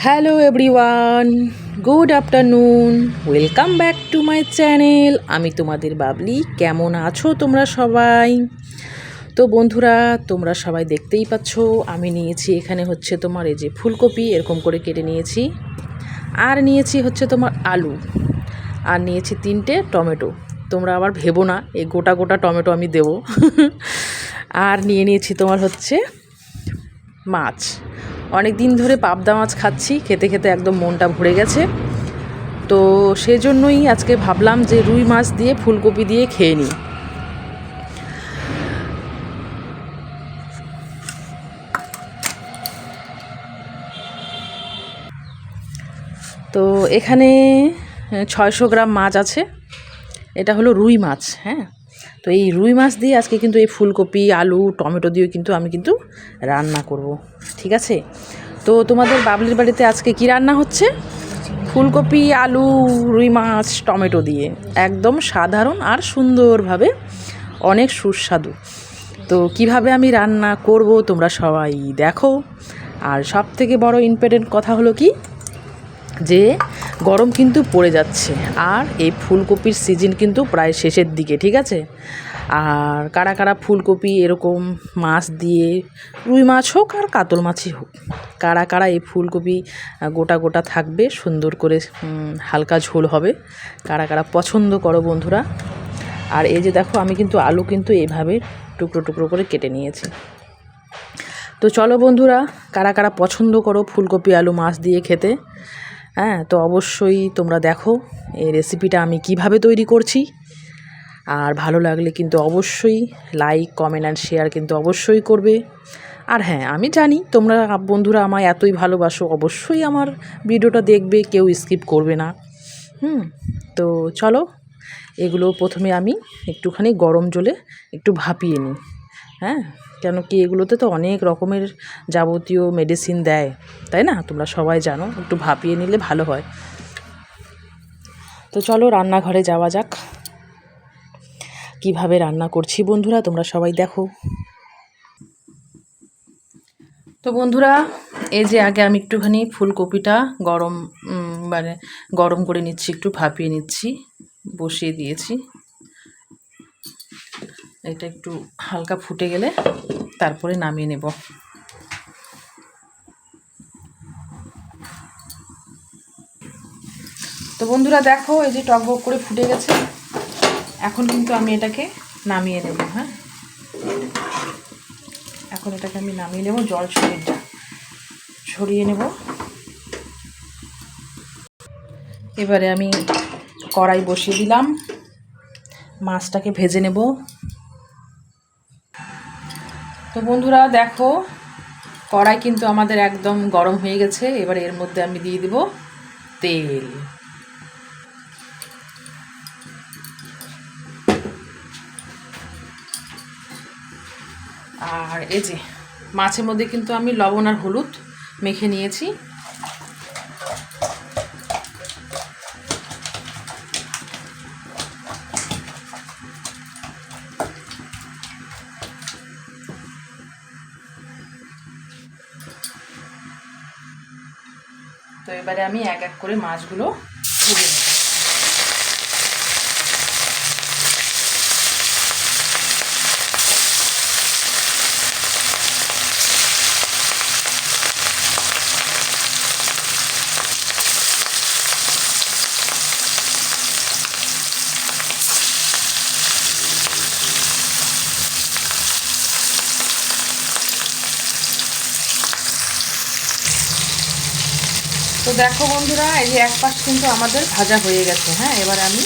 Hello everyone, good afternoon, welcome back to my channel. আমি তোমাদের বাবলি। কেমন আছো তোমরা সবাই? তো বন্ধুরা, তোমরা সবাই দেখতেই পাচ্ছ আমি নিয়েছি এখানে হচ্ছে তোমার এই যে ফুলকপি এরকম করে কেটে নিয়েছি, আর নিয়েছি হচ্ছে তোমার আলু, আর নিয়েছি 3টে টমেটো। তোমরা আবার ভেবো না এই গোটা গোটা টমেটো আমি দেবো। আর নিয়েছি তোমার হচ্ছে মাছ। অনেক দিন ধরে পাবদা মাছ খাচ্ছি, খেতে খেতে একদম মনটা ভরে গেছে। তো সেজন্যই আজকে ভাবলাম যে রুই মাছ দিয়ে ফুলকপি দিয়ে খেয়ে নিই। তো এখানে 600 গ্রাম মাছ আছে। এটা হলো রুই মাছ। হ্যাঁ, তো এই রুই মাছ দিয়ে আজকে কিন্তু এই ফুলকপি আলু টমেটো দিয়ে কিন্তু আমি রান্না করব। ঠিক আছে, তো তোমাদের বাবলির বাড়িতে আজকে কি রান্না হচ্ছে? ফুলকপি আলু রুই মাছ টমেটো দিয়ে, একদম সাধারণ আর সুন্দরভাবে, অনেক সুস্বাদু। তো কিভাবে আমি রান্না করব তোমরা সবাই দেখো। আর সব থেকে বড় ইম্পর্টেন্ট কথা হলো কি, যে গরম কিন্তু পড়ে যাচ্ছে, আর এই ফুলকপির সিজন কিন্তু প্রায় শেষের দিকে। ঠিক আছে, আর কারা কারা ফুলকপি এরকম মাছ দিয়ে, রুই মাছ হোক আর কাতল মাছই হোক, কারা কারা এই ফুলকপি গোটা গোটা থাকবে, সুন্দর করে হালকা ঝোল হবে, কারা কারা পছন্দ করো বন্ধুরা? আর এই যে দেখো, আমি কিন্তু আলু কিন্তু এইভাবে টুকরো টুকরো করে কেটে নিয়েছি। তো চলো বন্ধুরা, কারা কারা পছন্দ করো ফুলকপি আলু মাছ দিয়ে খেতে? হ্যাঁ, তো অবশ্যই তোমরা দেখো এই রেসিপিটা আমি কিভাবে তৈরি করছি। আর ভালো লাগলে কিন্তু অবশ্যই লাইক কমেন্ট অ্যান্ড শেয়ার কিন্তু অবশ্যই করবে। আর হ্যাঁ, আমি জানি তোমরা বন্ধুরা আমায় এতই ভালোবাসো, অবশ্যই আমার ভিডিওটা দেখবে, কেউ স্কিপ করবে না। তো চলো, এগুলো প্রথমে আমি একটুখানি গরম জলে একটু ভাপিয়ে নিই। হ্যাঁ, কেন কি এগুলোতে তো অনেক রকমের যাবতীয় মেডিসিন দেয়, তাই না? তোমরা সবাই জানো, একটু ভাপিয়ে নিলে ভালো হয়। তো চলো রান্নাঘরে যাওয়া যাক, কিভাবে রান্না করছি বন্ধুরা তোমরা সবাই দেখো। তো বন্ধুরা, এই যে আগে আমি একটুখানি ফুলকপিটা গরম করে নিচ্ছি, একটু ভাপিয়ে নিচ্ছি, বসিয়ে দিয়েছি। এটা একটু হালকা ফুটে গেলে তারপরে নামিয়ে নেব। তো বন্ধুরা দেখো, এই যে টকবক করে ফুটে গেছে, এখন কিন্তু আমি এটাকে নামিয়ে নেব। হ্যাঁ, এখন এটাকে আমি নামিয়ে নেব, জল ছড়িয়ে নেব। এবারে আমি কড়াই বসিয়ে দিলাম, মাছটাকে ভেজে নেব। তো বন্ধুরা দেখো, কড়াই কিন্তু আমাদের একদম গরম হয়ে গেছে। এবারে এর মধ্যে আমি দিয়ে দেব তেল। আর এই যে মাছের মধ্যে কিন্তু আমি লবণ আর হলুদ মেখে নিয়েছি। তো এবারে আমি এক এক করে মাছগুলো ভেজে নেব। তো দেখো বন্ধুরা, এই যে এক পাশ কিন্তু আমাদের ভাজা হয়ে গেছে। হ্যাঁ, এবার আমি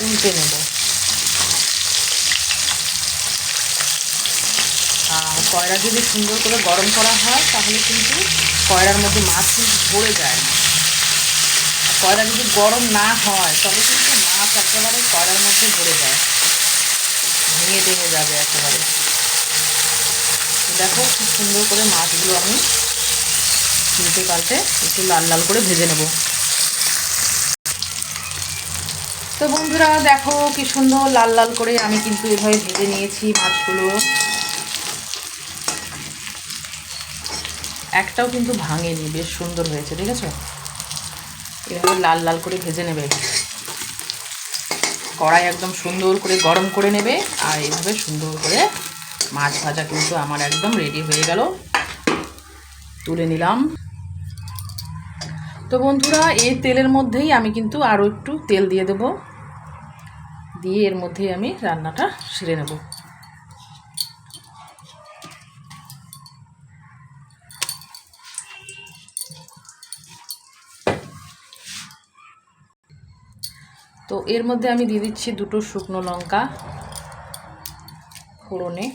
উল্টে নেব। আর কয়রা যদি সুন্দর করে গরম করা হয় তাহলে কিন্তু কয়রার মধ্যে মাছ কিন্তু পড়ে যায় না। কয়রা যদি গরম না হয় তবে কিন্তু মাছ একেবারে কয়রার মধ্যে ভরে যায়, ভেঙে ভেঙে যাবে একেবারে। দেখো খুব সুন্দর করে মাছগুলো আমি উল্টে পাল্টে একটু লাল লাল করে ভেজে নেব। তো বন্ধুরা দেখো কি সুন্দর লাল লাল করে আমি কিন্তু এভাবে ভেজে নিয়েছি মাছগুলো। একটাও কিন্তু ভাঙেনি, বেশ সুন্দর হয়েছে, ঠিক আছে। এভাবে লাল লাল করে ভেজে নেবে, কড়াই একদম সুন্দর করে গরম করে নেবে। আর এইভাবে সুন্দর করে মাছ ভাজা কিন্তু আমার একদম রেডি হয়ে গেল, তুলে নিলাম। তো বন্ধুরা, এই তেলের মধ্যেই আমি কিন্তু আরও একটু তেল দিয়ে দেব, দিয়ে এর মধ্যেই আমি রান্নাটা সেরে নেব। তো এর মধ্যে আমি দিয়ে দিচ্ছি 2টো শুকনো লঙ্কা ফোড়নে,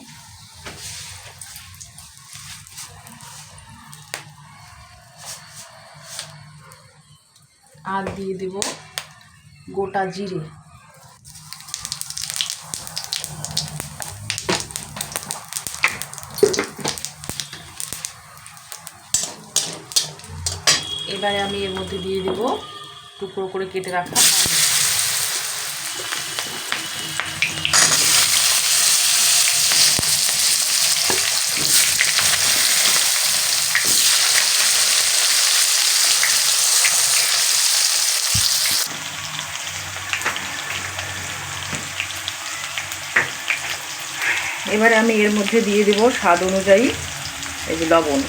আর দিয়ে দেব গোটা জিরে। এবারে আমি এর মধ্যে দিয়ে দেব টুকরো করে কেটে রাখা আলু। এবারে আমি এর মধ্যে দিয়ে দেব স্বাদ অনুযায়ী এই যে লবণ।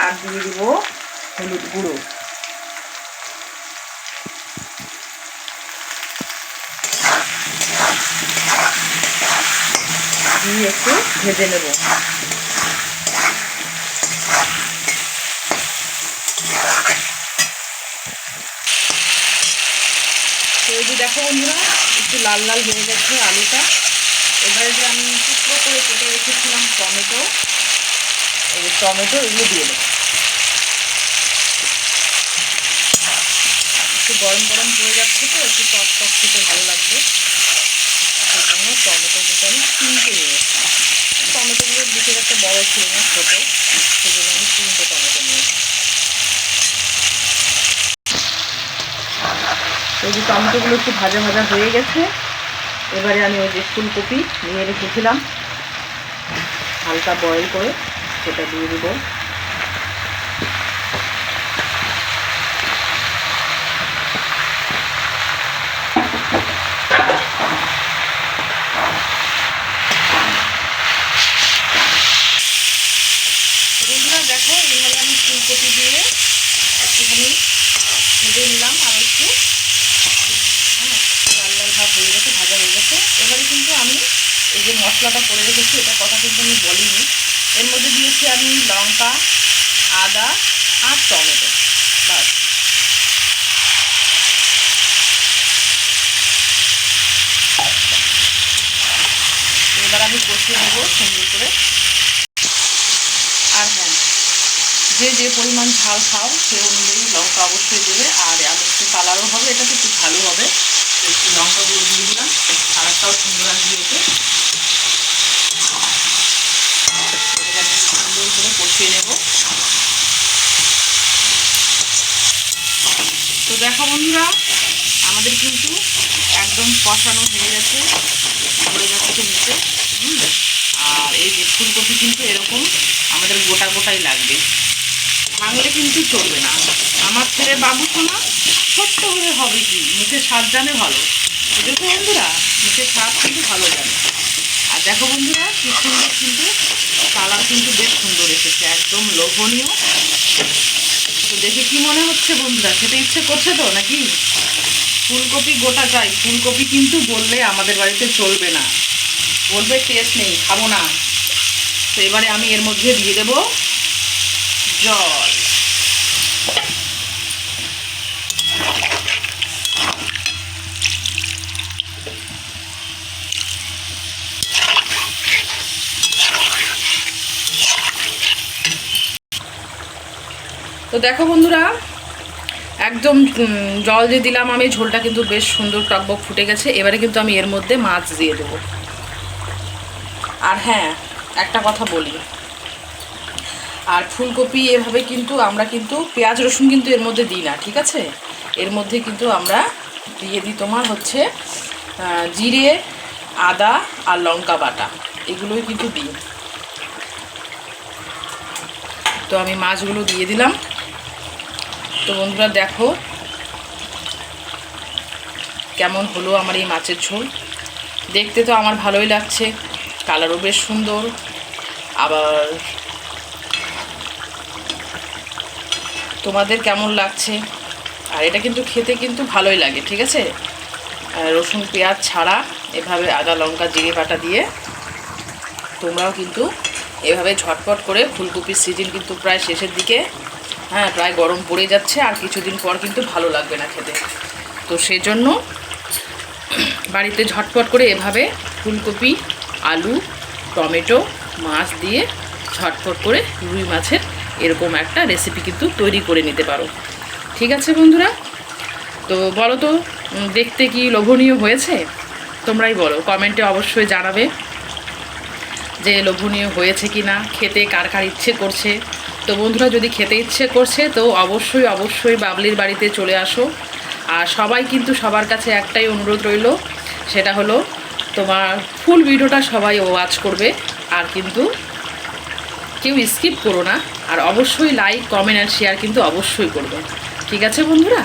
আর দিয়ে দেব হলুদ গুঁড়ো। দিয়ে একটু ভেজে নেব। তো এই যে দেখো বন্ধুরা, একটু লাল লাল হয়ে গেছে আলুটা। এবারে যে আমি টুকরো করে কেটে রেখেছিলাম টমেটো, এই যে টমেটো এগুলো দিয়ে দেবো। একটু গরম গরম হয়ে যাচ্ছে তো, একটু টক টক খেতে ভালো লাগবে, সেই জন্য টমেটো কিন্তু আমি 3টে নিয়েছি। টমেটোগুলোর দিকে একটা বড় ছিল না, ছোটো, সেই জন্য আমি 3টে টমেটো নিয়েছি। এই যে টমেটোগুলো একটু ভাজা ভাজা হয়ে গেছে। এবারে আমি ওই যে ফুলকপি নিয়ে রেখেছিলাম হালকা বয়েল করে, সেটা দিয়ে দেবো। বন্ধুরা দেখো, এইভাবে আমি ফুলকপি দিয়ে একটুখানি ভেজে নিলাম, আর একটু লাল লাল ভাব হয়ে গেছে, ভাজা হয়ে গেছে। এবারে কিন্তু আমি এই যে মশলাটা করে রেখেছি, এটা কথা কিন্তু আমি বলিনি, এর মধ্যে দিয়েছি আমি লঙ্কা, আদা আর টমেটো, বাস। এবার আমি কষিয়ে নেবো সুন্দর করে। আর হ্যাঁ, যে যে পরিমাণ ঝাল খাও সে অনুযায়ী লঙ্কা অবশ্যই দেবে। আর আমি একটু কালারও হবে, এটাতে একটু ভালো হবে, একটু লঙ্কা গুঁড়ো দিয়ে দিলাম, কালারটাও সুন্দর আসবে এতে। এটাকে সুন্দর করে কষিয়ে নেব। তো দেখো বন্ধুরা, আমাদের কিন্তু একদম কষানো হয়ে গেছে, ধরে যাচ্ছে নিচে। আর এই যে ফুলকপি কিন্তু এরকম আমাদের গোটা গোটাই লাগবে, ভাঙলে কিন্তু চলবে না। আমার ছেলে বাবু সোনা ছোট্ট হলে হবে কি, মুখে স্বাদ জানে ভালো, বুঝেছো বন্ধুরা, মুখে স্বাদ কিন্তু ভালো জানে। আর দেখো বন্ধুরা, কি সুন্দর কিন্তু কালার কিন্তু বেশ সুন্দর এসেছে, একদম লোভনীয়। তো দেখে কি মনে হচ্ছে বন্ধুরা, খেতে ইচ্ছে করছে তো নাকি? ফুলকপি গোটা চাই, ফুলকপি কিন্তু বললে আমাদের বাড়িতে চলবে না, বলবে টেস্ট নেই, খাবো না। তো এবারে আমি এর মধ্যে দিয়ে দেব জল। তো দেখো বন্ধুরা, একদম জল দিয়ে দিলাম আমি, ঝোলটা কিন্তু বেশ সুন্দর টকবক ফুটে গেছে। এবারে কিন্তু আমি এর মধ্যে মাছ দিয়ে দেবো। আর হ্যাঁ, একটা কথা বলি, আর ফুলকপি এভাবে কিন্তু আমরা কিন্তু পেঁয়াজ রসুন কিন্তু এর মধ্যে দিই না, ঠিক আছে। এর মধ্যে কিন্তু আমরা দিয়ে দিই তোমার হচ্ছে জিরে, আদা আর লঙ্কা বাটা, এগুলোই কিন্তু দিই। তো আমি মাছগুলো দিয়ে দিলাম। তো বন্ধুরা দেখো কেমন হলো আমার এই মাছের ঝোল। দেখতে তো আমার ভালোই লাগছে, কালারও বেশ সুন্দর, আবার তোমাদের কেমন লাগছে। আর এটা কিন্তু খেতে কিন্তু ভালোই লাগে, ঠিক আছে। রসুন পেঁয়াজ ছাড়া এভাবে আদা লঙ্কা জিরে বাটা দিয়ে তোমরাও কিন্তু এভাবে ঝটপট করে, ফুলকপির সিজন কিন্তু প্রায় শেষের দিকে, হ্যাঁ প্রায় গরম পড়ে যাচ্ছে, আর কিছুদিন পর কিন্তু ভালো লাগবে না খেতে। তো সেজন্য বাড়িতে ঝটপট করে এভাবে ফুলকপি, আলু, টমেটো, মাছ দিয়ে ঝটপট করে রুই মাছের এরকম একটা রেসিপি কিন্তু তৈরি করে নিতে পারো। ঠিক আছে বন্ধুরা, তো বলো তো দেখতে কি লোভনীয় হয়েছে? তোমরাই বলো, কমেন্টে অবশ্যই জানাবে যে লোভনীয় হয়েছে কি না, খেতে কার কার ইচ্ছে করছে। তো বন্ধুরা যদি খেতে ইচ্ছে করছে তো অবশ্যই অবশ্যই বাবলির বাড়িতে চলে আসো। আর সবাই কিন্তু সবার কাছে একটাই অনুরোধ রইল, সেটা হলো তোমার ফুল ভিডিওটা সবাই ওয়াচ করবে, আর কিন্তু কেউ স্কিপ করো না, আর অবশ্যই লাইক কমেন্ট আর শেয়ার কিন্তু অবশ্যই করবে। ঠিক আছে বন্ধুরা,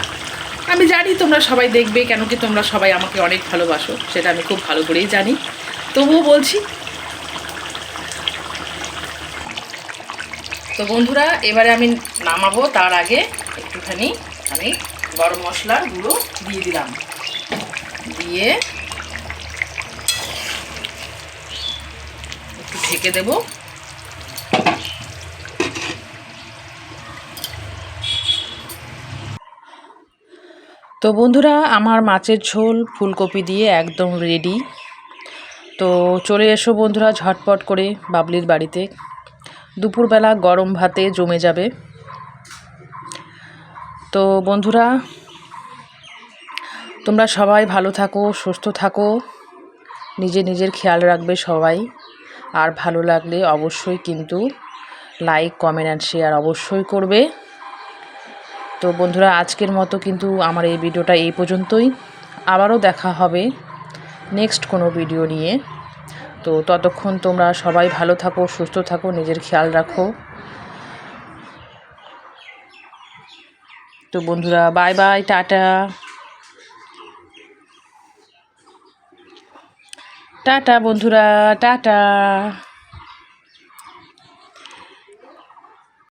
আমি জানি তোমরা সবাই দেখবে, কেন কি তোমরা সবাই আমাকে অনেক ভালোবাসো, সেটা আমি খুব ভালো করেই জানি, তবুও বলছি। তো বন্ধুরা এবারে আমি নামাবো, তার আগে একটুখানি আমি গরম মশলার গুঁড়ো দিয়ে দিলাম, দিয়ে একটু ঢেকে দেব। তো বন্ধুরা আমার মাছের ঝোল ফুলকপি দিয়ে একদম রেডি। তো চলে এসো বন্ধুরা ঝটপট করে বাবলির বাড়িতে, দুপুরবেলা গরম ভাতে জমে যাবে। তো বন্ধুরা তোমরা সবাই ভালো থাকো, সুস্থ থাকো, নিজের খেয়াল রাখবে সবাই। আর ভালো লাগলে অবশ্যই কিন্তু লাইক কমেন্ট অ্যান্ড শেয়ার অবশ্যই করবে। তো বন্ধুরা আজকের মতো কিন্তু আমার এই ভিডিওটা এই পর্যন্তই, আবারও দেখা হবে নেক্সট কোনো ভিডিও নিয়ে। তো ততক্ষণ তোমরা সবাই ভালো থাকো, সুস্থ থাকো, নিজের খেয়াল রাখো। তো বন্ধুরা বাই বাই, টাটা টাটা বন্ধুরা, টাটা।